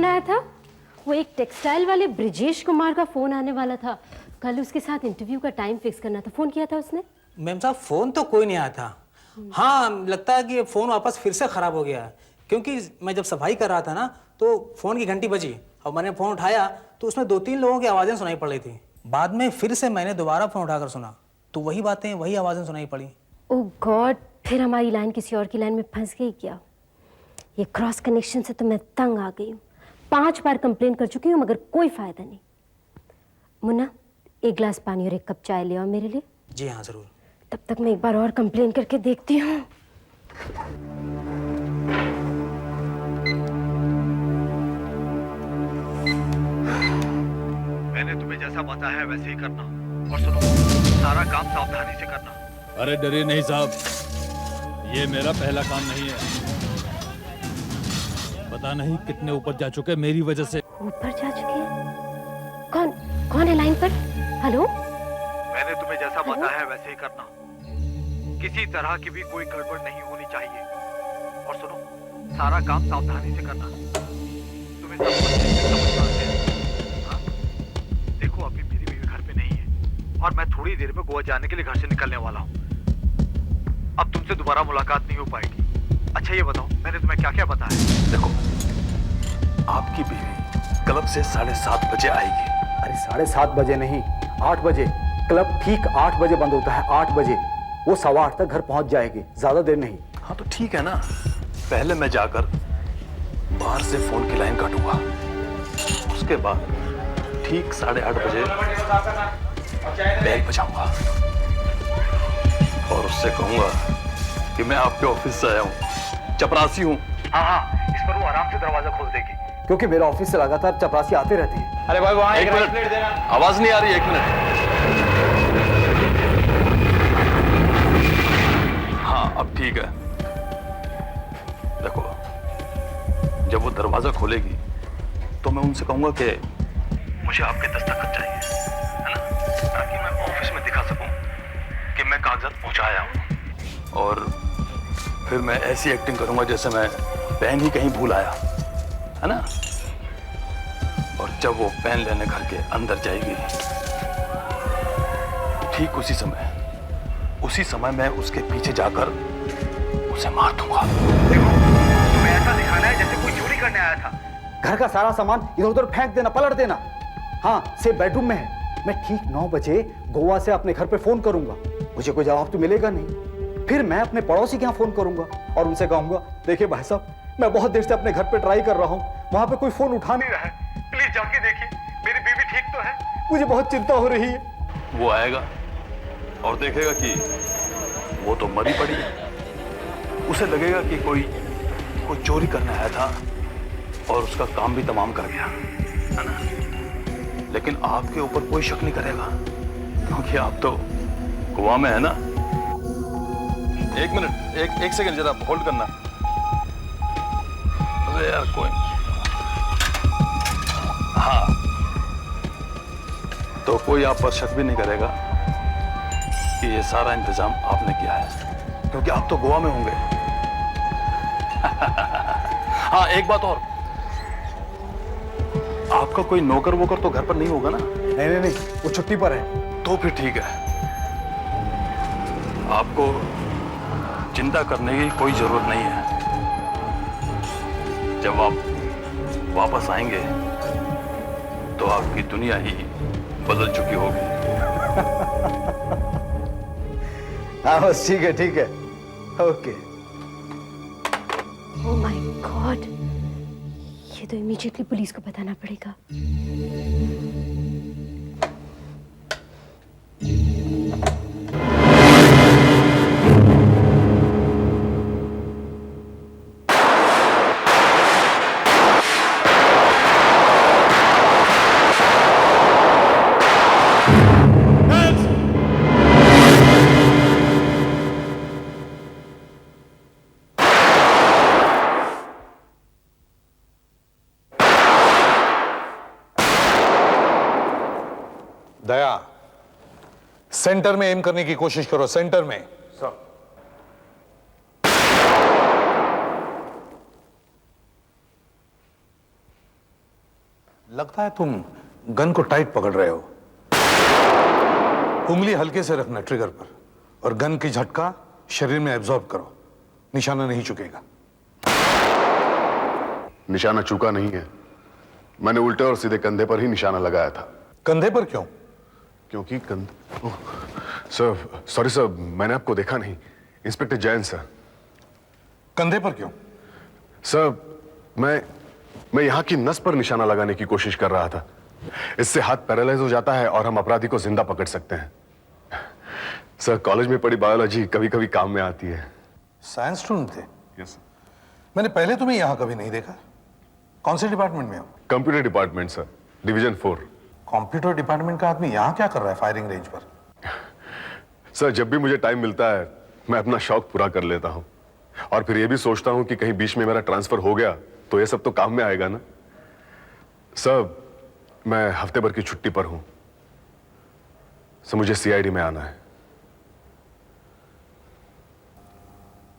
Phone आया था? वो एक टेक्सटाइल वाले ब्रिजेश कुमार का फोन आने वाला था। कल उसके साथ इंटरव्यू का टाइम फिक्स करना था। फोन किया था उसने? मैम साहब फोन तो कोई नहीं आया था। हाँ लगता है कि ये फोन वापस फिर से खराब हो गया है, क्योंकि मैं जब सफाई कर रहा था ना तो फोन की घंटी बजी और मैंने फोन उठाया तो उसमें 2-3 लोगों की आवाज़ें सुनाई पड़ रही थी। बाद में फिर से मैंने दोबारा फोन उठाकर सुना तो वही बातें वही आवाज़ें सुनाई पड़ी। ओह गॉड, फिर हमारी लाइन किसी और की लाइन में फंस गई क्या? ये क्रॉस कनेक्शन से तो मैं तंग आ गई हूँ। 5 बार कंप्लेन कर चुकी हूँ मगर कोई फायदा नहीं। मुन्ना, 1 गिलास पानी और 1 कप चाय ले आओ मेरे लिए। जी हाँ जरूर। तब तक मैं एक बार और कंप्लेन करके देखती हूँ। मैंने तुम्हें जैसा बताया है वैसे ही करना, और सुनो, सारा काम सावधानी से करना। अरे डरिए नहीं साहब, ये मेरा पहला काम नहीं है। पता नहीं कितने ऊपर जा चुके मेरी वजह से। ऊपर जा चुके हैं? कौन है लाइन पर? हेलो? मैंने तुम्हें जैसा बताया है वैसे ही करना, किसी तरह की भी कोई गड़बड़ नहीं होनी चाहिए, और सुनो, सारा काम सावधानी से करना। तुम्हें सब कुछ ठीक से समझना है। हाँ? देखो अभी मेरी बीवी घर पे नहीं है और मैं थोड़ी देर में गोवा जाने के लिए घर से निकलने वाला हूँ। अब तुमसे दोबारा मुलाकात नहीं हो पाएगी। अच्छा ये बताओ, मैंने तुम्हें क्या क्या बताया? देखो, आपकी बीवी क्लब से 7:30 बजे आएगी। अरे 7:30 बजे नहीं, 8 बजे। क्लब ठीक 8 बजे बंद होता है, 8 बजे। वो 8:15 तक घर पहुंच जाएगी, ज्यादा देर नहीं। हाँ तो ठीक है ना, पहले मैं जाकर बाहर से फोन की लाइन काटूंगा, उसके बाद ठीक 8:30 बजे बेल बजाऊंगा और उससे कहूंगा कि मैं आपके ऑफिस से आया हूँ, चपरासी हूँ। हाँ, इस पर वो आराम से दरवाजा खोल देगी, क्योंकि मेरे ऑफिस से लगातार चपरासी आते रहते हैं। अरे भाई वहाँ एक मिनट, आवाज नहीं आ रही, 1 मिनट। हाँ अब ठीक है। देखो, जब वो दरवाजा खोलेगी तो मैं उनसे कहूंगा कि मुझे आपके दस्तखत चाहिए, है ना, ताकि मैं ऑफिस में दिखा सकूं कि मैं कागजात पहुंचाया हूं। और फिर मैं ऐसी एक्टिंग करूंगा जैसे मैं पेन ही कहीं भूल आया, है ना। और जब वो पेन लेने घर के अंदर जाएगी, ठीक उसी समय मैं उसके पीछे जाकर उसे मार दूंगा। देखो, तुम्हें ऐसा दिखाना है जैसे कोई चोरी करने आया था। घर का सारा सामान इधर उधर फेंक देना, पलट देना। हाँ, से बेडरूम में है। मैं ठीक 9 बजे गोवा से अपने घर पे फोन करूंगा। मुझे कोई जवाब तो मिलेगा नहीं। फिर मैं अपने पड़ोसी के यहाँ फोन करूंगा और उनसे कहूंगा, देखिए भाई साहब, मैं बहुत देर से अपने घर पे ट्राई कर रहा हूँ, वहां पे कोई फोन उठा नहीं रहा है, प्लीज जाके देखिए मेरी बीवी ठीक तो है। मुझे बहुत चिंता हो रही है। वो आएगा और देखेगा कि वो तो मरी पड़ी है। उसे लगेगा कि कोई चोरी करने आया था और उसका काम भी तमाम कर गया, है ना। लेकिन आपके ऊपर कोई शक नहीं करेगा, क्योंकि आप तो गोवा में है ना। 1 मिनट, एक सेकंड जरा होल्ड करना। अरे यार कोई, हाँ, तो कोई आप पर शक भी नहीं करेगा कि ये सारा इंतजाम आपने किया है, क्योंकि आप तो गोवा में होंगे। हाँ एक बात और, आपका कोई नौकर वोकर तो घर पर नहीं होगा ना? नहीं, वो छुट्टी पर है। तो फिर ठीक है, आपको चिंता करने की कोई जरूरत नहीं है। जब आप वापस आएंगे तो आपकी दुनिया ही बदल चुकी होगी। हाँ बस ठीक है, ओके। ओह माय गॉड, ये तो इमीडिएटली पुलिस को बताना पड़ेगा। दया, सेंटर में एम करने की कोशिश करो, सेंटर में। सर। लगता है तुम गन को टाइट पकड़ रहे हो। उंगली हल्के से रखना ट्रिगर पर और गन की झटका शरीर में एब्जॉर्ब करो। निशाना नहीं चुकेगा। निशाना चूका नहीं है। मैंने उल्टे और सीधे कंधे पर ही निशाना लगाया था। कंधे पर क्यों? क्योंकि सर, सॉरी सर, मैंने आपको देखा नहीं। Inspector Jain sir. कंधे पर क्यों? सर, मैं यहां की नस पर निशाना लगाने की कोशिश कर रहा था। इससे हाथ पैरालाइज हो जाता है और हम अपराधी को जिंदा पकड़ सकते हैं। सर, कॉलेज में पढ़ी बायोलॉजी कभी कभी काम में आती है। साइंस स्टूडेंट थे? यस। मैंने पहले तुम्हें यहां कभी नहीं देखा। कौन से डिपार्टमेंट में हो? Computer department sir, division 4। Computer department का आदमी यहां क्या कर रहा है फायरिंग रेंज पर? सर, जब भी मुझे टाइम मिलता है मैं अपना शौक पूरा कर लेता हूं और फिर यह भी सोचता हूं कि कहीं बीच में मेरा ट्रांसफर हो गया तो यह सब तो काम में आएगा ना। सर, मैं हफ्ते भर की छुट्टी पर हूं। सर, मुझे सीआईडी में आना है।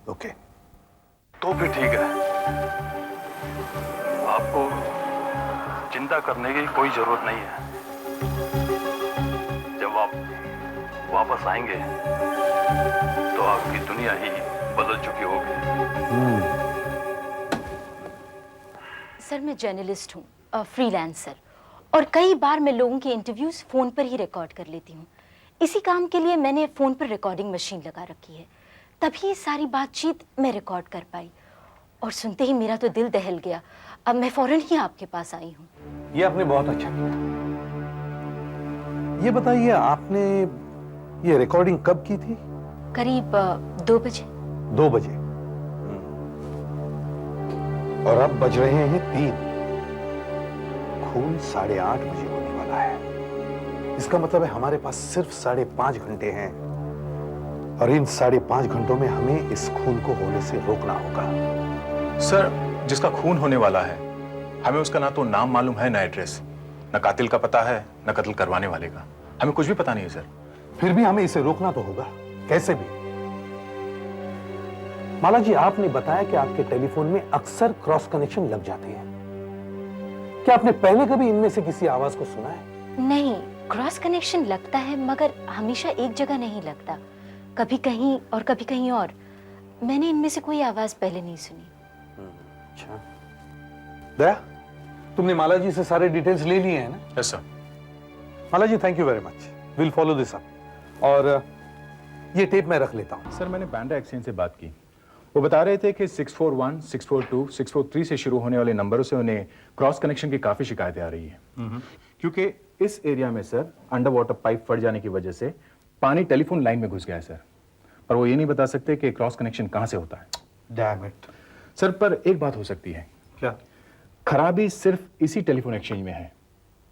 ओके। तो फिर ठीक है, आपको चिंता करने की कोई जरूरत नहीं है। जब आप वापस आएंगे तो आपकी दुनिया ही बदल चुकी होगी। सर, मैं जर्नलिस्ट हूँ, फ्रीलांसर, और कई बार मैं लोगों के इंटरव्यूज फ़ोन पर ही रिकॉर्ड कर लेती हूँ। इसी काम के लिए मैंने फ़ोन पर रिकॉर्डिंग मशीन लगा रखी है, तभी ये सारी बातचीत मैं रिकॉर्ड कर पाई। और सुनते ही मेरा तो दिल दहल गया। अब मैं फौरन ही आपके पास आई हूँ। ये आपने बहुत अच्छा किया। ये बताइए, आपने ये रिकॉर्डिंग कब की थी? करीब 2 बजे। 2 बजे। और अब बज रहे हैं 3। खून 8:30 बजे होने वाला है। इसका मतलब है हमारे पास सिर्फ 5.5 घंटे हैं और इन 5.5 घंटों में हमें इस खून को होने से रोकना होगा। सर, जिसका खून होने वाला है, हमें उसका ना तो नाम मालूम है, ना एड्रेस, ना कातिल का पता है, ना कत्ल करवाने वाले का। हमें कुछ भी पता नहीं है सर। फिर भी हमें इसे रोकना तो होगा, कैसे भी। माला जी, आपने बताया कि आपके टेलीफोन में अक्सर क्रॉस कनेक्शन लग जाते हैं। क्या आपने पहले कभी इनमें से किसी आवाज को सुना है? नहीं, क्रॉस कनेक्शन लगता है मगर हमेशा एक जगह नहीं लगता, कभी कहीं और कभी कहीं और। मैंने इनमें से कोई आवाज पहले नहीं सुनी। अच्छा। दया, तुमने माला जी से सारे डिटेल्स ले लिए हैं ना? Yes sir. Mala ji, thank you very much. Will follow this up. और ये टेप मैं रख लेता हूं। सर, मैंने बांद्रा एक्सचेंज से बात की। वो बता रहे थे कि 641, 642, 643 से शुरू होने वाले नंबरों से उन्हें क्रॉस कनेक्शन की काफी शिकायतें आ रही हैं। क्योंकि इस एरिया में सर अंडर वाटर पाइप फट जाने की वजह से पानी टेलीफोन लाइन में घुस गया है सर। पर वो ये नहीं बता सकते कि क्रॉस कनेक्शन कहां से होता है। Damn it. सर, पर एक बात हो सकती है। क्या? खराबी सिर्फ इसी टेलीफोन एक्सचेंज में है,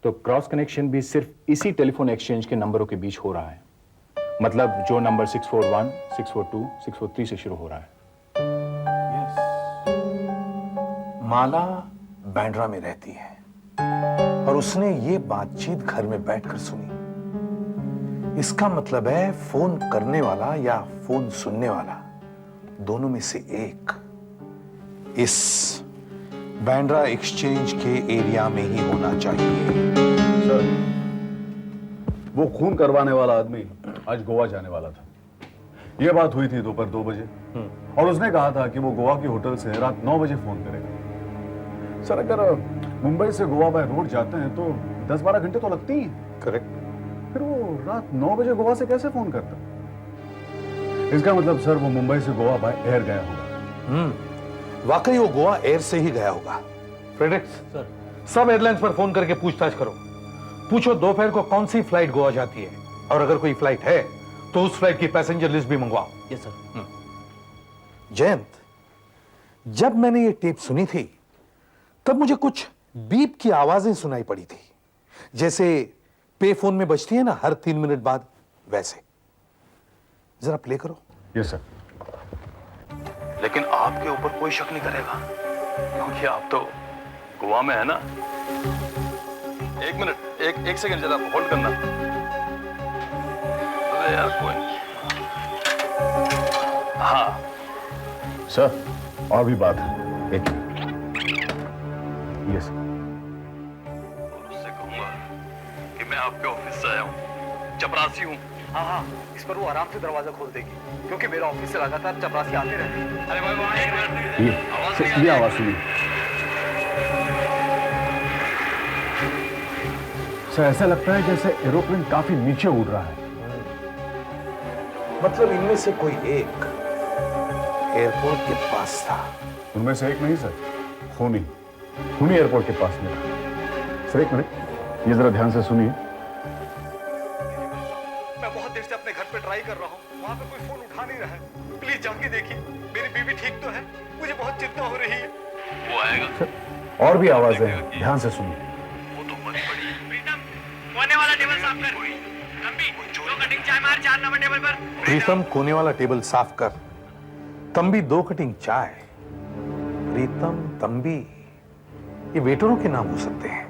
तो क्रॉस कनेक्शन भी सिर्फ इसी टेलीफोन एक्सचेंज के नंबरों के बीच हो रहा है। मतलब जो नंबर 641, 642, 643 से शुरू हो रहा है। माला बांद्रा में रहती है और उसने ये बातचीत घर में बैठकर सुनी। इसका मतलब है फोन करने वाला या फोन सुनने वाला, दोनों में से एक इस बांद्रा एक्सचेंज के एरिया में ही होना चाहिए। सर, वो खून करवाने वाला आदमी आज गोवा जाने वाला था। यह बात हुई थी दोपहर 2 बजे और उसने कहा था कि वो गोवा के होटल से रात 9 बजे फोन करेगा। सर, अगर मुंबई से गोवा बाय रोड जाते हैं तो 10-12 घंटे तो लगती ही। करेक्ट। फिर वो रात 9 बजे गोवा से कैसे फोन करता? इसका मतलब सर वो मुंबई से गोवा बाय एयर गया होगा। वाकई वो गोवा एयर से ही गया होगा। फ्रेडरिक्स सर, सब एयरलाइंस पर फोन करके पूछताछ करो। पूछो दोपहर को कौन सी फ्लाइट गोवा जाती है, और अगर कोई फ्लाइट है तो उस फ्लाइट की पैसेंजर लिस्ट भी मंगवाओ। Yes sir. जयंत, जब मैंने ये टेप सुनी थी तब मुझे कुछ बीप की आवाजें सुनाई पड़ी थी, जैसे पे फोन में बजती है ना हर 3 मिनट बाद, वैसे। जरा प्ले करो। Yes sir. लेकिन आपके ऊपर कोई शक नहीं करेगा क्योंकि आप तो गोवा में है ना। एक मिनट, एक सेकंड जरा होल्ड करना। अरे यार कोई। हाँ सर, और भी बात है। एक मिनट। यस। मैं आपके ऑफिस से आया हूँ, चपरासी हूँ। हाँ हाँ, इस पर वो आराम से दरवाजा खोल देगी, क्योंकि मेरे ऑफिस से लगातार चपरासी आते रहते हैं। अरे भाई वहाँ एक मिनट, ये आवाज सुनिए सर। ऐसा लगता है जैसे एरोप्लेन काफी नीचे उड़ रहा है। मतलब इनमें से कोई एक एयरपोर्ट के पास था। उनमें से एक नहीं सर, खूनी एयरपोर्ट के पास में था। सर एक मिनट, ये जरा ध्यान से सुनिए। मैं बहुत देर से अपने घर पे ट्राई कर रहा हूँ, वहाँ पे कोई फोन उठा नहीं रहा है। प्लीज जाके देखिए, मेरी बीवी ठीक तो है? मुझे बहुत चिंता हो रही है। वो आएगा। सर और भी आवाजें हैं, ध्यान से सुनिए। वो तो मत पड़ी। प्रीतम, कोने वाला टेबल साफ कर। तंबी, 2 कटिंग चाय मार 4 नंबर टेबल पर। प्रीतम कोने वाला टेबल साफ कर। तंबी 2 कटिंग चाय। प्रीतम, तंबी, ये वेटरों के नाम हो सकते हैं।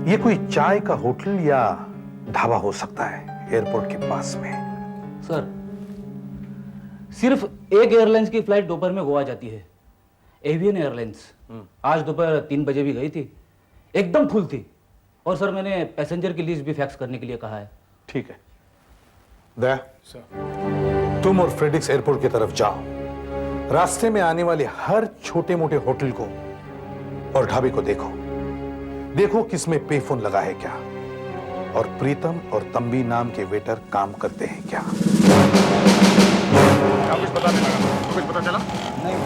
ये कोई चाय का होटल या ढाबा हो सकता है एयरपोर्ट के पास में। सर, सिर्फ एक एयरलाइंस की फ्लाइट दोपहर में गोवा जाती है, एवियन एयरलाइंस। आज दोपहर 3 बजे भी गई थी, एकदम फुल थी। और सर मैंने पैसेंजर की लिस्ट भी फैक्स करने के लिए कहा है। ठीक है दया सर, तुम और फ्रेडिक्स एयरपोर्ट की तरफ जाओ। रास्ते में आने वाले हर छोटे मोटे होटल को और ढाबे को देखो किसमें पे फोन लगा है क्या, और प्रीतम और तंबी नाम के वेटर काम करते हैं क्या। कुछ पता नहीं लगा? कुछ पता चला? नहीं,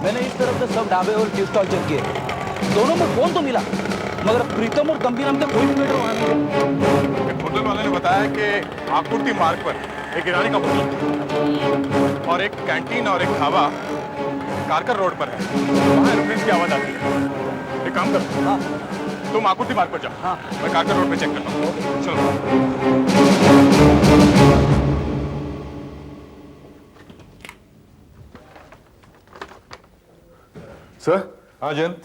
मैंने इस तरफ से सब ढाबे और टी स्टॉल चेक किए, दोनों में फोन तो मिला, मगर प्रीतम और तंबी नाम के कोई भी वेटर वहां नहीं। होटल वाले ने बताया कि आकुर्ति मार्ग पर एक गिरानी का होटल और एक कैंटीन और एक ढाबा कारकर रोड पर है, वहाँ एरोप्लेन की आवाज आती है। एक काम कर, हाँ, तुम आकुर्ति मार्ग पर जाओ, हाँ, मैं कारकर रोड पे चेक करता हूँ। चलो। सर। हाँ जयंत।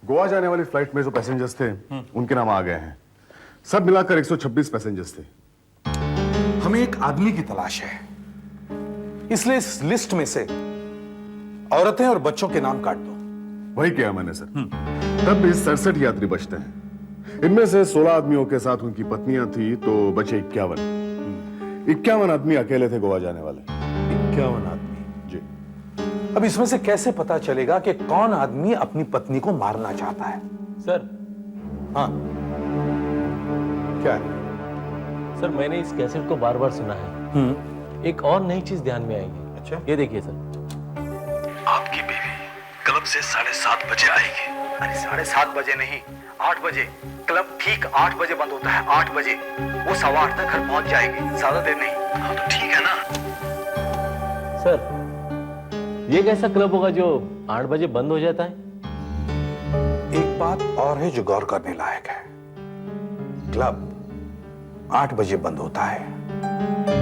गोवा जाने वाली फ्लाइट में जो पैसेंजर्स थे उनके नाम आ गए हैं। सब मिलाकर 126 पैसेंजर्स थे। हमें एक आदमी की तलाश है, इसलिए इस लिस्ट में से औरतें और बच्चों के नाम काट दो। वही किया मैंने सर। तब भी 67 यात्री बचते हैं। इनमें से 16 आदमियों के साथ उनकी पत्नियां थी, तो बचे 51 आदमी अकेले थे गोवा जाने वाले। 51 आदमी? जी। अब इसमें से कैसे पता चलेगा कि कौन आदमी अपनी पत्नी को मारना चाहता है? सर। हाँ, क्या है? सर मैंने इस कैसेट को बार बार सुना है। एक और नई चीज ध्यान में आई है। अच्छा, ये देखिए सर। आपकी बीवी क्लब से 7:30 बजे आएगी। अरे 7:30 बजे नहीं, 8 बजे। क्लब ठीक 8 बजे बंद होता है, 8 बजे। वो 8:15 तक घर पहुंच जाएगी, ज्यादा देर नहीं। हाँ तो ठीक है ना। सर ये कैसा क्लब होगा जो 8 बजे बंद हो जाता है? एक बात और है जो गौर करने लायक है। क्लब 8 बजे बंद होता है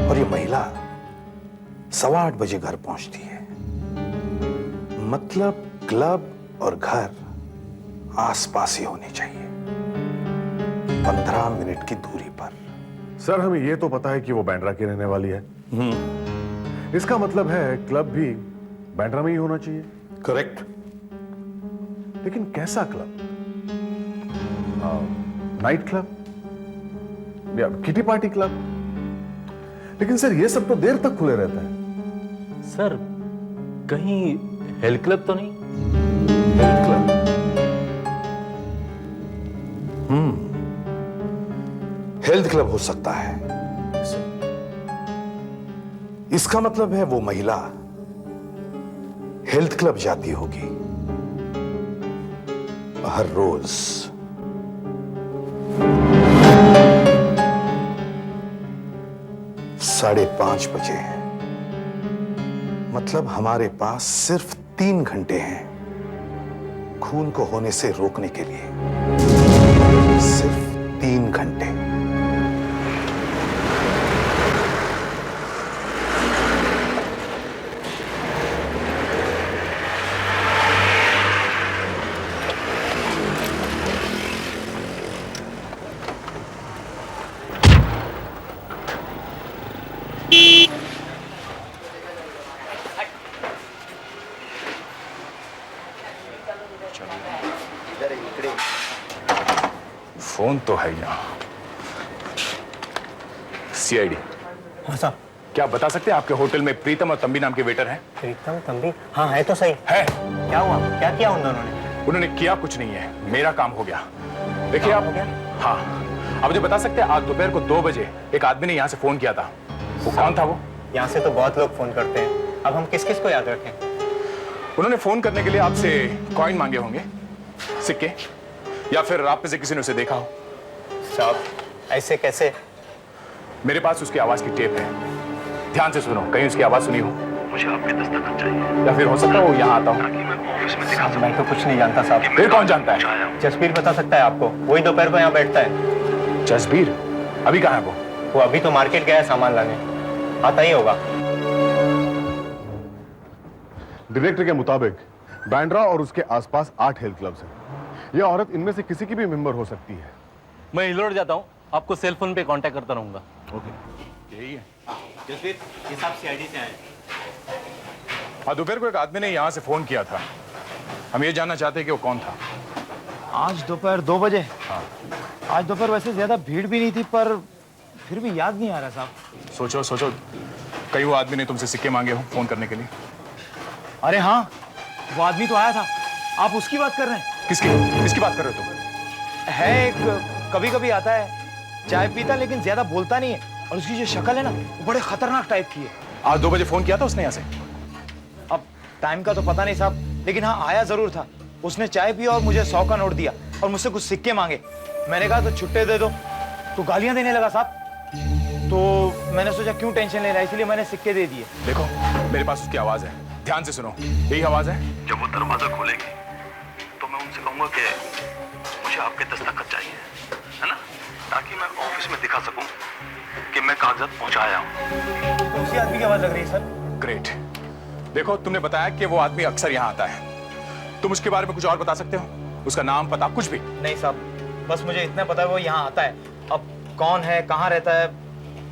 और ये महिला 8:15 बजे घर पहुंचती है। मतलब क्लब और घर आसपास ही होने चाहिए, 15 मिनट की दूरी पर। सर हमें यह तो पता है कि वो बैंड्रा की रहने वाली है। इसका मतलब है क्लब भी बैंड्रा में ही होना चाहिए। करेक्ट। लेकिन कैसा क्लब? नाइट क्लब या किटी पार्टी क्लब? लेकिन सर ये सब तो देर तक खुले रहता है। सर कहीं हेल्थ क्लब तो नहीं? Health club? हेल्थ क्लब हो सकता है। इसका मतलब है वो महिला हेल्थ क्लब जाती होगी हर रोज। 5:30 बजे। मतलब हमारे पास सिर्फ 3 घंटे हैं खून को होने से रोकने के लिए। सिर्फ 3 घंटे। इकडे फोन तो है यहाँ। सीआईडी। हाँ साहब। क्या आप बता सकते हैं आपके होटल में प्रीतम और तंबी नाम के वेटर हैं? प्रीतम तंबी? हाँ है तो सही। है? क्या हुआ? क्या किया उन दोनों ने? उन्होंने किया कुछ नहीं है, मेरा काम हो गया। देखिए आप, हाँ, आप मुझे बता सकते हैं आज दोपहर को 2 बजे एक आदमी ने यहाँ से फोन किया था, वो कौन था वो? यहाँ से तो बहुत लोग फोन करते हैं, अब हम किस किस को याद रखें? उन्होंने फोन करने के लिए आपसे कॉइन मांगे होंगे, सिक्के, या फिर आप में से किसी ने उसे देखा हो। साहब ऐसे कैसे? मेरे पास उसकी आवाज की टेप है, ध्यान से सुनो, कहीं उसकी आवाज सुनी हो। मुझे आपके दस्तखत चाहिए, या फिर हो सकता है वो यहाँ आता हो। ताकि मैं ऑफिस में दिखा सकूं। मैं तो कुछ नहीं जानता साहब। फिर कौन जानता है? जसबीर बता सकता है आपको, वही दोपहर को यहाँ बैठता है। जसबीर? अभी कहाँ है वो? वो अभी तो मार्केट गया है सामान लाने, आता ही होगा। डायरेक्टर के मुताबिक बांद्रा और उसके आसपास 8 हेल्थ क्लब्स हैं। यह औरत इनमें से किसी की भी मेंबर हो सकती है। मैं हिलोड़ जाता हूँ, आपको सेल फोन पे कांटेक्ट करता रहूंगा। ओके, यही है। जसबीर, ये साहब सीआईडी से आए। हाँ, दोपहर को एक आदमी ने यहाँ से फोन किया था, हम ये जानना चाहते हैं कि वो कौन था। आज दोपहर 2 बजे? हाँ। आज दोपहर वैसे ज्यादा भीड़ भी नहीं थी, पर फिर भी याद नहीं आ रहा साहब। सोचो सोचो, कहीं वो आदमी ने तुमसे सिक्के मांगे हो फोन करने के लिए? अरे हाँ, वो आदमी तो आया था। आप उसकी बात कर रहे हैं? किसकी बात कर रहे हो तुम? है एक, कभी कभी आता है, चाय पीता लेकिन ज्यादा बोलता नहीं है, और उसकी जो शक्ल है ना वो बड़े खतरनाक टाइप की है। आज 2 बजे फोन किया था उसने यहाँ से? अब टाइम का तो पता नहीं साहब, लेकिन हाँ आया जरूर था। उसने चाय पिया और मुझे 100 का नोट दिया और मुझसे कुछ सिक्के मांगे। मैंने कहा तो छुट्टे दे दो, तो गालियां देने लगा साहब। तो मैंने सोचा क्यों टेंशन ले रहा है, इसलिए मैंने सिक्के दे दिए। देखो, मेरे पास उसकी आवाज है, ध्यान से सुनो, यही आवाज है। जब वो दरवाजा खोलेगी तो मैं उनसे कहूंगा कि मुझे आपके दस्तखत चाहिए, है ना, ताकि मैं ऑफिस में दिखा सकूं कि मैं कागजात पहुंचाया हूं। उसी आदमी की आवाज लग रही है सर। ग्रेट। देखो, तुमने बताया कि वो आदमी अक्सर यहाँ आता है, तुम उसके बारे में कुछ और बता सकते हो? उसका नाम, पता, कुछ भी? नहीं साहब, बस मुझे इतना पता है वो यहाँ आता है। अब कौन है, कहाँ रहता है,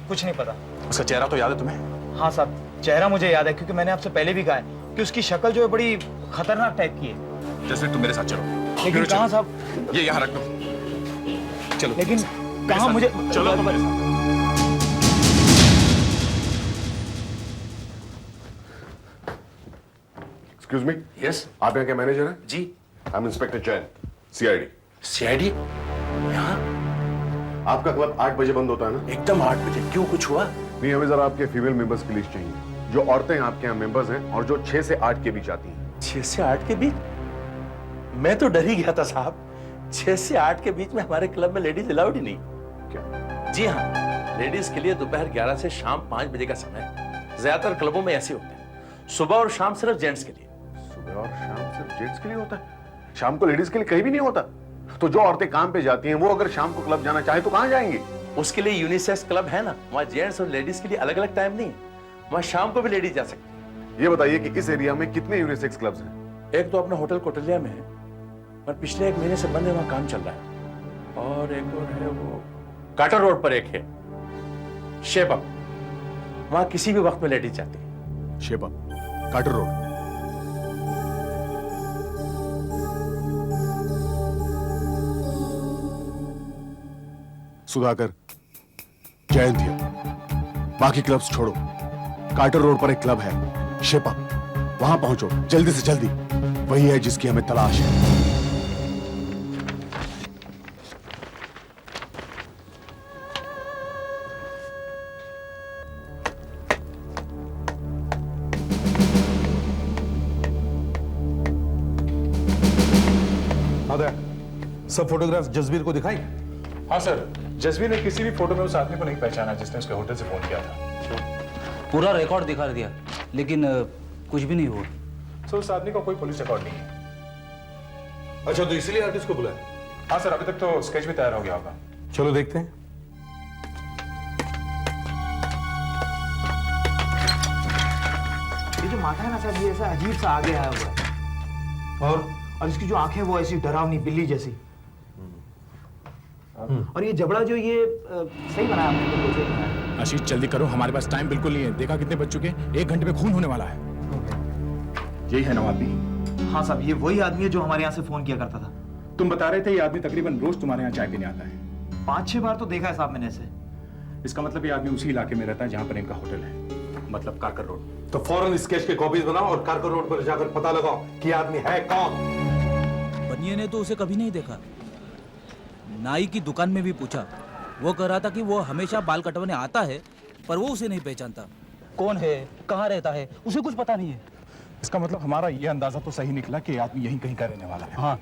कुछ नहीं पता। उसका चेहरा तो याद है तुम्हें? हाँ साहब, चेहरा मुझे याद है, क्योंकि मैंने आपसे पहले भी कहा है कि उसकी शक्ल जो है बड़ी खतरनाक टाइप की है। जैसे तुम मेरे साथ चलो। लेकिन कहाँ साहब? ये यहाँ रख दो, चलो। लेकिन कहाँ? मुझे चलो तुम मेरे साथ। Excuse me. यस। आप यहाँ के मैनेजर हैं? जी। I am inspector Jain, CID. CID? यहाँ? आपका क्लब 8 बजे बंद होता है ना? एकदम 8 बजे। क्यों, कुछ हुआ? नहीं, हमें जरा आपके फीमेल मेंबर्स की लिस्ट चाहिए, जो औरतें आपके यहाँ मेंबर्स हैं और जो 6 से 8 के बीच आती हैं। 6 से 8 के बीच? मैं तो डर ही गया था साहब, 6 से 8 के बीच में हमारे क्लब में लेडीज अलाउड ही नहीं। क्या? जी हाँ, लेडीज के लिए दोपहर 11 से शाम 5 बजे का समय है। ज्यादातर क्लबों में ऐसे होते हैं। सुबह और शाम सिर्फ जेंट्स के लिए। सुबह और शाम सिर्फ जेंट्स के लिए होता है? शाम को लेडीज के लिए कहीं भी नहीं होता? तो जो औरतें काम पे जाती हैं वो अगर शाम को क्लब जाना चाहे तो कहाँ जाएंगी? उसके लिए यूनिसेक्स क्लब है ना, वहाँ जेंट्स और लेडीज के लिए अलग अलग टाइम नहीं है, वहाँ शाम को भी लेडीज जा सकती है। ये बताइए कि इस एरिया में कितने यूनिसेक्स क्लब्स हैं? एक तो अपना होटल कोटलिया में है, और पिछले 1 महीने से बंद है, वहाँ काम चल रहा है। और एक और है, वो काटर रोड पर एक है, शेप अप, वहाँ किसी भी वक्त में लेडीज जाती है। Shape up, Carter road. Sudhakar, Jaintia, बाकी क्लब्स छोड़ो, कार्टर रोड पर एक क्लब है, शेप अप, वहां पहुंचो जल्दी से जल्दी। वही है जिसकी हमें तलाश है। सब फोटोग्राफ्स जसबीर को दिखाई? हाँ सर, जसबीर ने किसी भी फोटो में उस आदमी को नहीं पहचाना जिसने उसके होटल से फोन किया था। पूरा रिकॉर्ड दिखा दिया, लेकिन कुछ भी नहीं हुआ। सर, उस आदमी का कोई पुलिस रिकॉर्ड नहीं है। अच्छा, तो इसलिए आर्टिस्ट को बुलाया? हाँ सर, अभी तक तो स्केच भी तैयार हो गया होगा। चलो देखते हैं। ये जो माथा है ना साहब, ये ऐसा अजीब सा आगे आया हुआ है, और इसकी जो आंखें वो ऐसी डरावनी बिल्ली जैसी, और ये जबड़ा जो ये सही बनाया आपने, बिल्कुल सही बनाया। आशीष जल्दी करो, हमारे पास टाइम बिल्कुल नहीं है। देखा कितने बज चुके? 1 घंटे में खून होने वाला है। यही है ना आदमी? हाँ साहब, ये वही आदमी है जो हमारे यहाँ से फोन किया करता था। तुम बता रहे थे ये आदमी तकरीबन रोज तुम्हारे यहाँ चाय पीने आता है। 5-6 बार तो देखा है साहब मैंने इसे। इसका मतलब ये आदमी उसी इलाके में रहता है जहां पर इनका होटल है, मतलब कारकर रोड। तो फौरन स्केच के कॉपीज बनाओ और कारकर रोड पर जाकर पता लगाओ कि ये आदमी है कौन। बनिए ने तो उसे कभी नहीं देखा। नाई की दुकान में भी पूछा, वो कह रहा था कि वो हमेशा बाल कटवाने आता है, पर वो उसे नहीं पहचानता। कौन है, कहाँ रहता है, उसे कुछ पता नहीं है। इसका मतलब हमारा ये अंदाजा तो सही निकला कि आदमी यहीं कहीं का रहने वाला है। हाँ,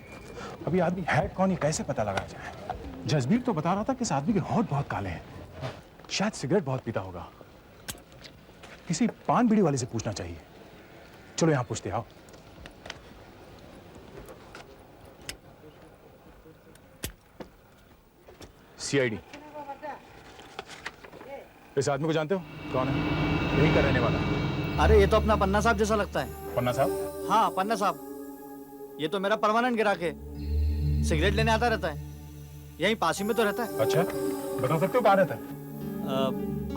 अभी आदमी है कौन, ये कैसे पता लगाया जाए? जसबीर तो बता रहा था कि इस आदमी के होंठ बहुत काले हैं, शायद सिगरेट बहुत पीता होगा। किसी पान बीड़ी वाले से पूछना चाहिए। चलो यहां पूछते, आओ। सीआईडी, इस आदमी को जानते हो? कौन है? यहीं का रहने वाला है। अरे ये तो अपना पन्ना साहब जैसा लगता है। पन्ना साहब? हाँ, पन्ना साहब। ये तो मेरा परमानेंट ग्राहक है, सिगरेट लेने आता रहता है, यहीं पास ही में तो रहता है। अच्छा, बता सकते हो कहाँ रहता है?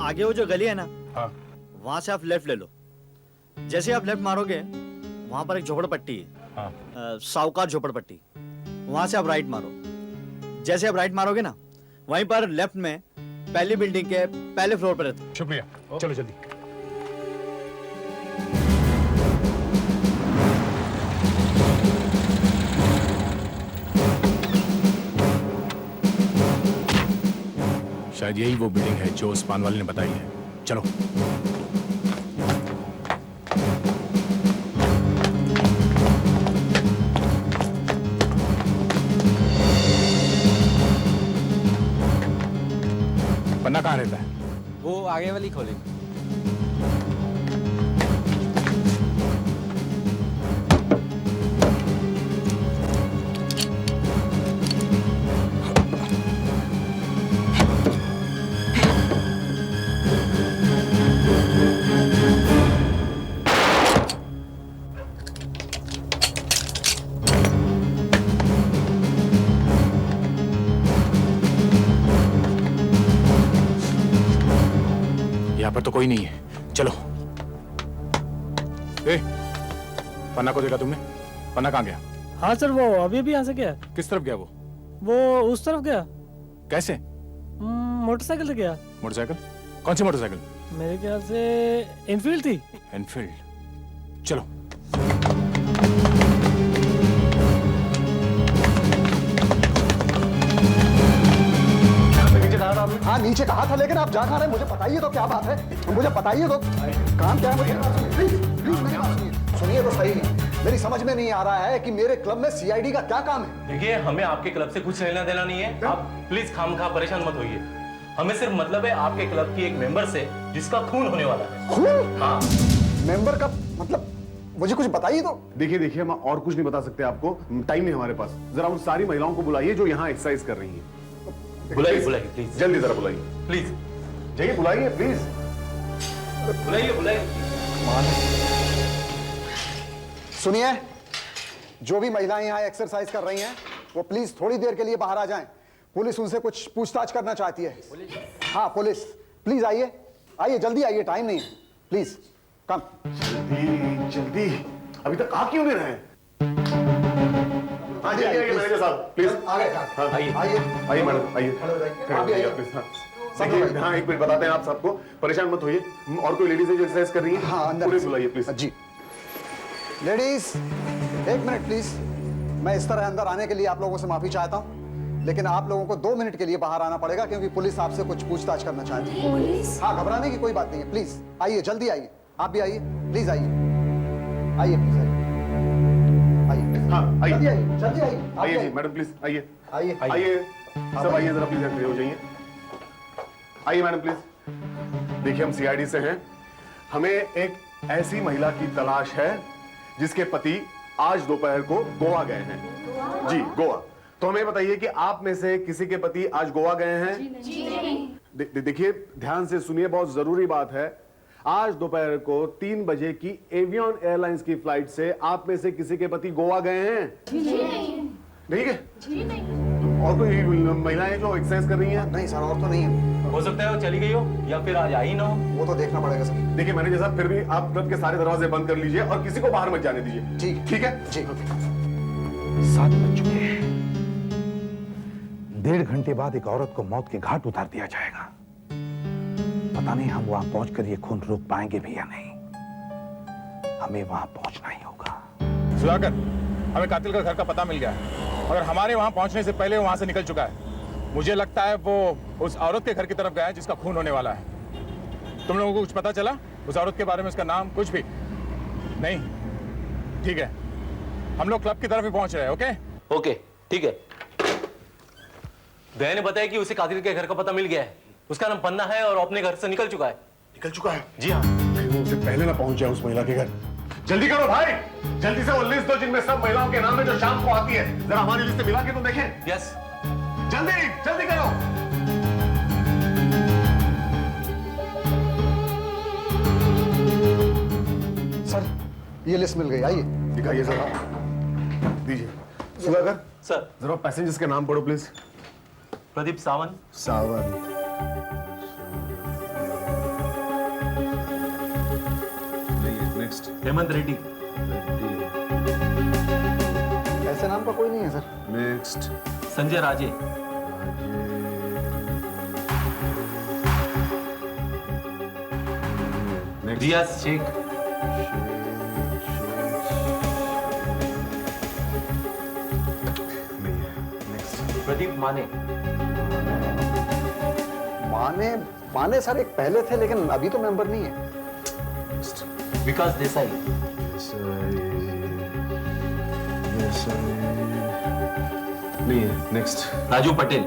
आगे वो जो गली है ना, हाँ, वहां से आप लेफ्ट ले लो। जैसे आप लेफ्ट मारोगे वहां पर एक झोपड़पट्टी है, हाँ। साहूकार झोपड़पट्टी। वहां से आप राइट मारो। जैसे आप राइट मारोगे ना, वहीं पर लेफ्ट में पहली बिल्डिंग के पहले फ्लोर पर रहता है। शुक्रिया, चलो जल्दी। शायद यही वो बिल्डिंग है जो उस पान वाले ने बताई है। चलो। पन्ना कहाँ रहता है? वो आगे वाली खोलेगी। यहाँ पर तो कोई नहीं है, चलो। ए, पन्ना को देखा तुमने? पन्ना कहाँ गया? हाँ सर, वो अभी भी यहाँ से गया। किस तरफ गया वो? वो उस तरफ गया। कैसे? मोटरसाइकिल से गया। मोटरसाइकिल? कौन सी मोटरसाइकिल? मेरे ख्याल से इनफील्ड थी। एनफील्ड, चलो। हाँ नीचे कहा था, लेकिन आप जा कहाँ रहे? मुझे बताइए तो क्या बात है, मुझे बताइए तो काम क्या है मुझे। प्लीज प्लीज मेरी बात सुनिए तो सही। मेरी समझ में नहीं आ रहा है कि मेरे क्लब में सीआईडी का क्या काम है। देखिए, हमें आपके क्लब से कुछ लेना देना नहीं है। आप प्लीज खामखा परेशान मत होइए। हमें सिर्फ मतलब है आपके क्लब की एक मेंबर से जिसका खून होने वाला है। खून? हाँ। मेंबर का मतलब मुझे कुछ बताइए तो। देखिए हम और कुछ नहीं बता सकते आपको, टाइम नहीं हमारे पास। जरा उन सारी महिलाओं को बुलाइए जो यहाँ एक्सरसाइज कर रही हैं। बुलाइए प्लीज, जल्दी जरा बुलाइए प्लीज। जाइए बुलाइए प्लीज, बुलाइए। सुनिए, जो भी महिलाएं यहाँ एक्सरसाइज कर रही हैं वो प्लीज थोड़ी देर के लिए बाहर आ जाएं। पुलिस उनसे कुछ पूछताछ करना चाहती है। हाँ पुलिस, प्लीज आइए आइए, जल्दी आइए, टाइम नहीं है, प्लीज कम। जल्दी जल्दी, अभी तक आ क्यों नहीं रहे? आइए मैनेजर साहब प्लीज। आइए मैडम, आइए। हाँ एक मिनट बताते हैं आप सबको, परेशान मत होइए। और कोई लेडीज है जो एक्सरसाइज कर रही है? हाँ अंदर पुलिस बुलाइए प्लीज। जी लेडीज, एक मिनट प्लीज। मैं इस तरह अंदर आने के लिए आप लोगों से माफी चाहता हूँ, लेकिन आप लोगों को 2 मिनट के लिए बाहर आना पड़ेगा क्योंकि पुलिस आपसे कुछ पूछताछ करना चाहती है। पुलिस? हाँ, घबराने की कोई बात नहीं है, प्लीज आइए, जल्दी आइए। आप भी आइए, प्लीज आइए, आइए प्लीज आइए। हाँ आइए, जल्दी आइए। आइए जी मैडम प्लीज, आइए आइए आइए सब आइए, जरा प्लीज खड़े हो जाइए। आइए मैडम प्लीज। देखिए हम सीआईडी से हैं, हमें एक ऐसी महिला की तलाश है जिसके पति आज दोपहर को गोवा गए हैं। जी गोवा। तो हमें बताइए कि आप में से किसी के पति आज गोवा गए हैं? जी। देखिए ध्यान से सुनिए, बहुत जरूरी बात है। आज दोपहर को 3 बजे की एवियन एयरलाइंस की फ्लाइट से आप में से किसी के पति गोवा गए हैं? नहीं है? और कोई महिलाएं जो एक्सरसाइज कर रही हैं? नहीं सर, और तो नहीं है। हो सकता है वो चली गई हो या फिर आज आई ना हो, वो तो देखना पड़ेगा सर। देखिए मैनेजर साहब, फिर भी आप क्लब के सारे दरवाजे बंद कर लीजिए और किसी को बाहर मत जाने दीजिए। ठीक ठीक है जी। 7 बज चुके हैं, 1.5 घंटे बाद एक औरत को मौत के घाट उतार दिया जाएगा। पता नहीं हम वहां पहुंचकर ये खून रोक पाएंगे भी या नहीं। हमें वहां पहुंचना ही होगा। सुधाकर, हमें कातिल का घर का पता मिल गया है और हमारे वहां पहुंचने से पहले वो वहां से निकल चुका है। मुझे लगता है वो उस औरत के घर की तरफ गया है जिसका खून होने वाला है। तुम लोगों को कुछ पता चला उस औरत के बारे में? उसका नाम कुछ भी नहीं? ठीक है, हम लोग क्लब की तरफ ही पहुंच रहे हैं। ओके ओके ठीक है। दया ने बताया कि उसे कातिल के घर का पता मिल गया है। उसका नाम पन्ना है और अपने घर से निकल चुका है। निकल चुका है? जी हाँ। कहीं वो उससे पहले ना पहुंच जाए उस महिला के घर। जल्दी करो भाई, जल्दी से वो लिस्ट दो जिनमें सब महिलाओं के नाम है जो शाम को आती है। जरा हमारी लिस्ट मिला के तो देखें। यस, जल्दी जल्दी करो। सर, ये लिस्ट मिल गई, आइए। दिखाइए जरा, दीजिए। सुधाकर सर, जरा पैसेंजर्स के नाम पढ़ो प्लीज। प्रदीप सावंत। सावंत, नेक्स्ट हेमंत रेड्डी। ऐसे नाम का कोई नहीं है सर। नेक्स्ट संजय राजे। रियाज शेख। प्रदीप माने। माने सर एक पहले थे लेकिन अभी तो मेंबर नहीं है। विकास देसाई। नहीं है। नेक्स्ट राजू पटेल।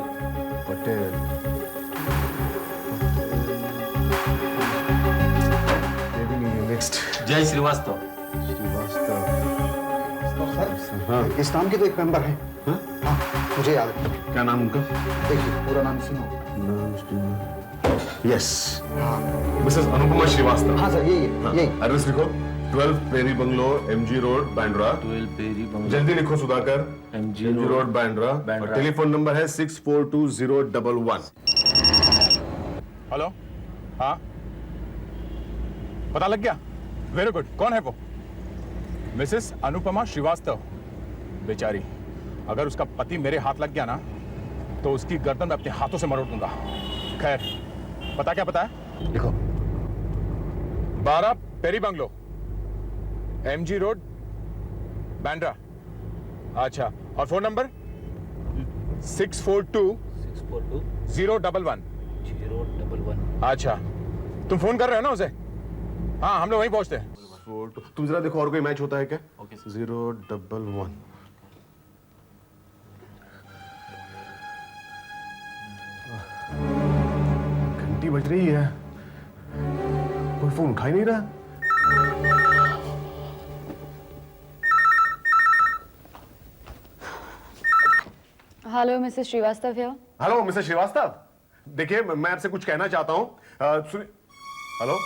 पटेल, ये भी नहीं है। नेक्स्ट जय श्रीवास्तव। सर, इस नाम की तो एक मेंबर है। हाँ, मुझे याद है। क्या नाम उनका? देखिए पूरा नाम सुनो। Yes, Mrs Anupama Srivastava. हाँ सर, यही। एड्रेस लिखो, 12 Perry bungalow, MG road, Bandra. 12 Perry bungalow. जल्दी लिखो सुधाकर। MG road, Bandra. और टेलीफोन नंबर है 642011। हेलो, हाँ, पता लग गया? Very good. कौन है वो? मिसेस अनुपमा श्रीवास्तव। बेचारी, अगर उसका पति मेरे हाथ लग गया ना तो उसकी गर्दन मैं अपने हाथों से मरोड़ दूंगा। खैर, पता क्या पता है? लिखो, 12 Perry bungalow, MG road, Bandra. अच्छा, और फोन नंबर 642-011। अच्छा, तुम फोन कर रहे हो ना उसे? हाँ, हम लोग वहीं पहुंचते हैं। तुम जरा देखो और कोई मैच होता है क्या? 011। घंटी बज रही है, कोई फोन उठा ही नहीं रहा। Hello Mrs Srivastava here. Hello Mrs Srivastava, देखिए मैं आपसे कुछ कहना चाहता हूँ। सुनिए। Hello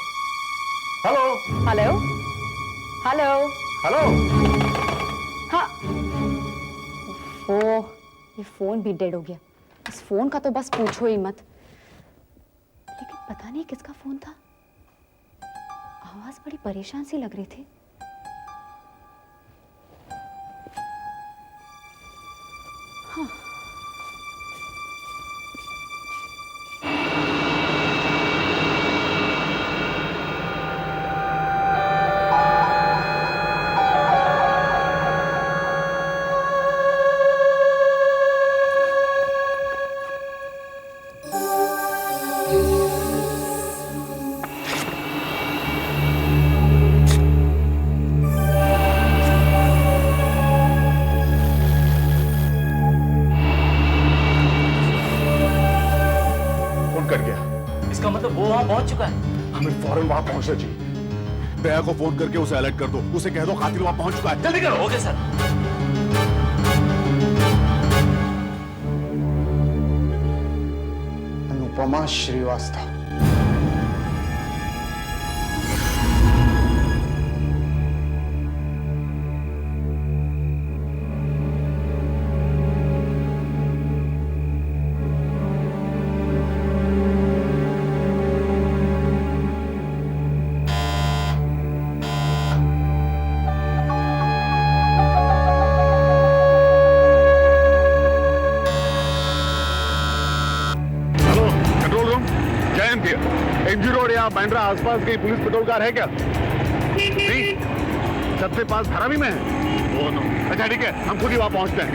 hello hello hello hello. हाँ, ओ ये फोन भी डेड हो गया। इस फोन का तो बस पूछो ही मत। लेकिन पता नहीं किसका फोन था। आवाज बड़ी परेशान सी लग रही थी। हाँ, इसका मतलब वो वहां पहुंच चुका है। हमें फौरन वहां पहुंचना चाहिए। दया को फोन करके उसे अलर्ट कर दो। उसे कह दो कातिल वहां पहुंच चुका है। जल्दी करो। Okay sir. अनुपमा श्रीवास्तव। बंद किया। एमजी रोड या बांद्रा आसपास कहीं पुलिस पेट्रोल कार है क्या? नहीं, सबसे पास धारावी में है। Oh no. अच्छा ठीक है, हम खुद ही वहां पहुंचते हैं।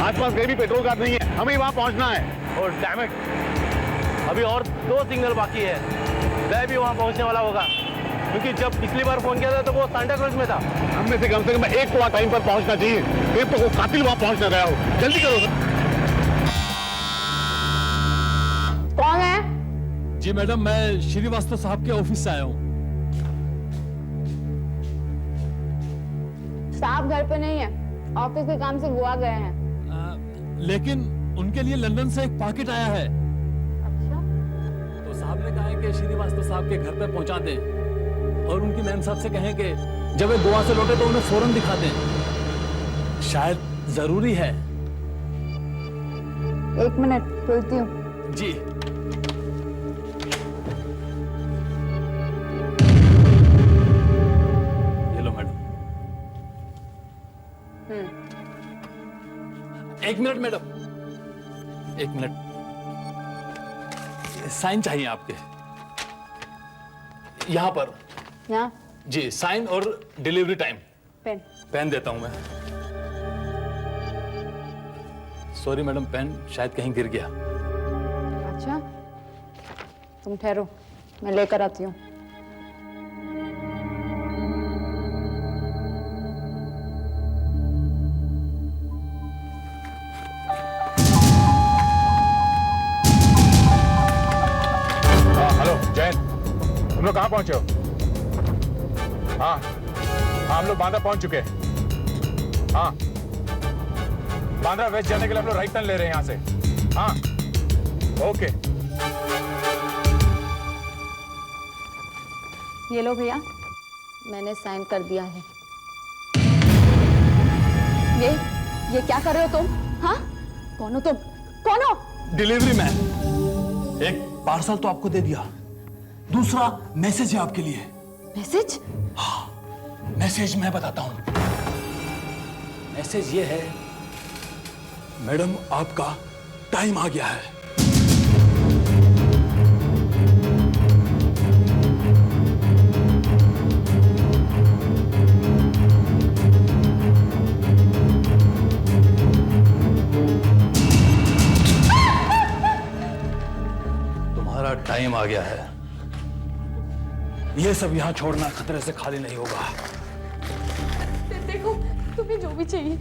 आसपास कहीं भी पेट्रोल कार नहीं है, हमें वहां पहुंचना है। और डैम इट, अभी और 2 सिग्नल बाकी है। वह भी वहां पहुंचने वाला होगा, क्योंकि जब पिछली बार फोन किया था तो वो सांता क्रूज में था। हमने से कम एक को टाइम पर पहुंचना चाहिए। फिर तो वो कातिल वहां पहुंच ना गया हो। जल्दी करो सर। कौन है? जी मैडम, मैं श्रीवास्तव साहब के ऑफिस से आया हूँ। साहब घर पे नहीं है, ऑफिस के काम से गोवा गए हैं। लेकिन उनके लिए लंदन से एक पैकेट आया है। अच्छा? तो साहब ने कहा है कि श्रीवास्तव साहब के घर पे पहुंचा दें और उनकी मैम साहब से कहें कि जब वे गोवा से लौटे तो उन्हें फौरन दिखा दें। शायद जरूरी है। 1 मिनट, खुलती हूँ। जी। ये लो madam. 1 minute madam, 1 minute. Sign चाहिए आपके यहां पर। यहाँ? जी, साइन और डिलीवरी टाइम। पेन। पेन देता हूं मैं। सॉरी मैडम, पेन शायद कहीं गिर गया। अच्छा, तुम ठहरो, मैं लेकर आती हूँ। तुम लोग कहां पहुंचे हो? हाँ, हम लोग बांद्रा पहुंच चुके हैं। हाँ, बांद्रा वेस्ट जाने के लिए हम लोग राइट टर्न ले रहे हैं यहां से। हाँ, ओके। ये लो भैया, मैंने साइन कर दिया है। ये क्या कर रहे हो तुम? हाँ, कौन हो तुम? कौन हो? Delivery man. एक पार्सल तो आपको दे दिया, दूसरा मैसेज है आपके लिए। मैसेज? हाँ, मैसेज मैं बताता हूं। मैसेज ये है, मैडम आपका टाइम आ गया है। तुम्हारा टाइम आ गया है। ये सब यहाँ छोड़ना खतरे से खाली नहीं होगा। देखो, तुम्हें जो भी चाहिए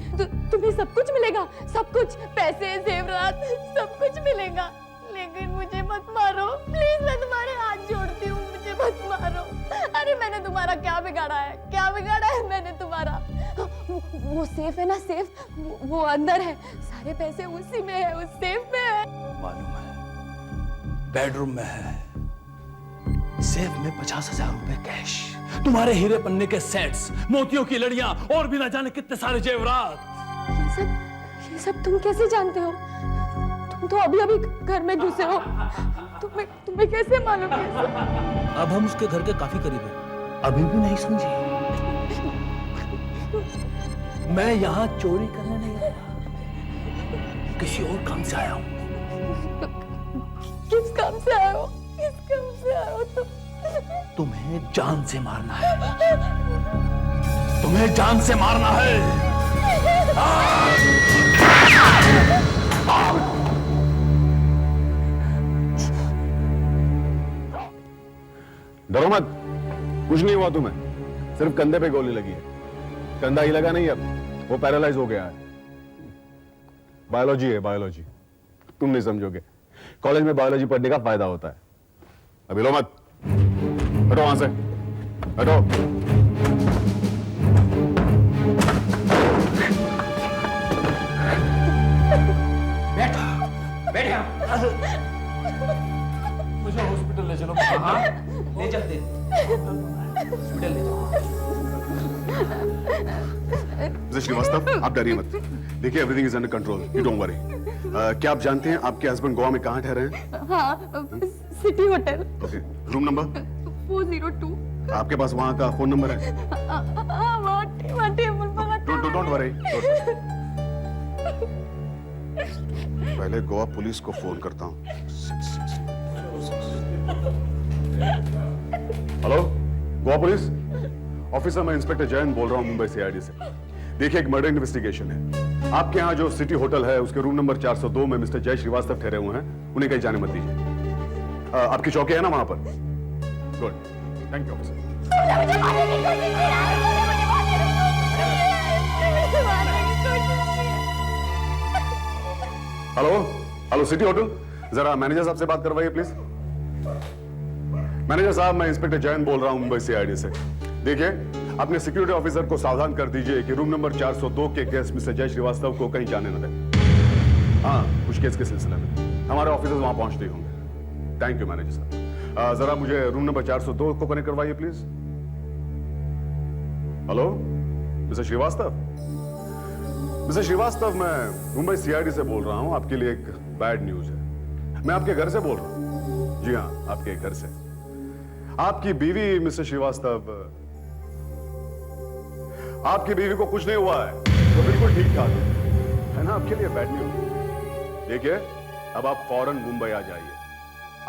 तुम्हें सब कुछ मिलेगा, सब कुछ, पैसे, जेवरात, सब कुछ मिलेगा। लेकिन मुझे मत मारो प्लीज, मैं तुम्हारे हाथ जोड़ती हूँ, मुझे मत मारो। अरे मैंने तुम्हारा क्या बिगाड़ा है? क्या बिगाड़ा है मैंने तुम्हारा? वो सेफ है ना, सेफ, वो अंदर है, सारे पैसे उसी में है, उस सेफ में है। मालूम है, बेडरूम में है, सेफ में 50,000 रुपए कैश, तुम्हारे हीरे पन्ने के सेट्स, मोतियों की लड़ियां और भी ना जाने कितने सारे जेवरात। ये सब तुम कैसे जानते हो? तुम तो अभी अभी घर में घुसे हो, तुम्हें कैसे मालूम? अब हम उसके घर के काफी करीब हैं। अभी भी नहीं समझी? मैं यहाँ चोरी करने नहीं आया, किसी और काम से आया हूँ। किस काम से आए हो? किस काम से आए हो तुम? तुम्हें जान से मारना है, तुम्हें जान से मारना है। डरो मत, कुछ नहीं हुआ तुम्हें, सिर्फ कंधे पे गोली लगी है। कंधा ही लगा नहीं, अब वो पैरालाइज हो गया है। बायोलॉजी है, बायोलॉजी, तुम नहीं समझोगे। कॉलेज में बायोलॉजी पढ़ने का फायदा होता है। अभी लो मत, हटो वहां से, हटो। बैठ यहाँ। मुझे हॉस्पिटल ले चलो। हाँ, ले चलते। हॉस्पिटल ले जाओ। मिस्टर श्रीवास्तव, आप डरिए मत। देखिए, everything is under control, you don't worry. क्या आप जानते हैं आपके हस्बैंड गोवा में कहाँ ठहरे हैं? हाँ, city hotel. Okay, room number 402। आपके पास वहाँ का फोन नंबर है? वहाँ टेबल पर। Don't worry. पहले गोवा पुलिस को फोन करता हूँ। हेलो, गोवा पुलिस ऑफिसर, मैं इंस्पेक्टर जयंत बोल रहा हूँ मुंबई सीआईडी से। देखिए, एक मर्डर इन्वेस्टिगेशन है। आपके यहाँ जो सिटी होटल है उसके रूम नंबर 402 में मिस्टर जय श्रीवास्तव ठहरे हुए हैं, उन्हें कहीं जाने मत दीजिए। आपकी चौकी है ना वहां पर? Good, thank you officer. Hello hello, city hotel, जरा मैनेजर साहब से बात करवाइए प्लीज। मैनेजर साहब, मैं इंस्पेक्टर जयंत बोल रहा हूं मुंबई सीआईडी से। देखिए, अपने सिक्योरिटी ऑफिसर को सावधान कर दीजिए कि रूम नंबर 402 के गेस्ट मिस्टर जय श्रीवास्तव को कहीं जाने न दें। हाँ, कुछ केस के सिलसिले में हमारे ऑफिसर्स वहां पहुंचते ही होंगे। थैंक यू मैनेजर साहब। जरा मुझे रूम नंबर 402 को कनेक्ट करवाइए please. Hello mister Srivastava. Mister Srivastava, मैं मुंबई सीआईडी से बोल रहा हूं। आपके लिए एक बैड न्यूज है। मैं आपके घर से बोल रहा हूं। जी हाँ, आपके घर से। आपकी बीवी मिस्टर श्रीवास्तव, आपकी बीवी को कुछ नहीं हुआ है, तो बिल्कुल ठीक ठाक है ना। आपके लिए बैड न्यूज। देखिए, अब आप फौरन मुंबई आ जाइए।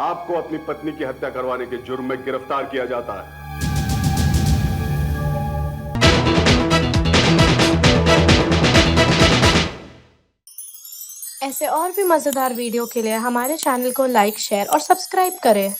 आपको अपनी पत्नी की हत्या करवाने के जुर्म में गिरफ्तार किया जाता है। ऐसे और भी मजेदार वीडियो के लिए हमारे चैनल को लाइक, शेयर और सब्सक्राइब करें।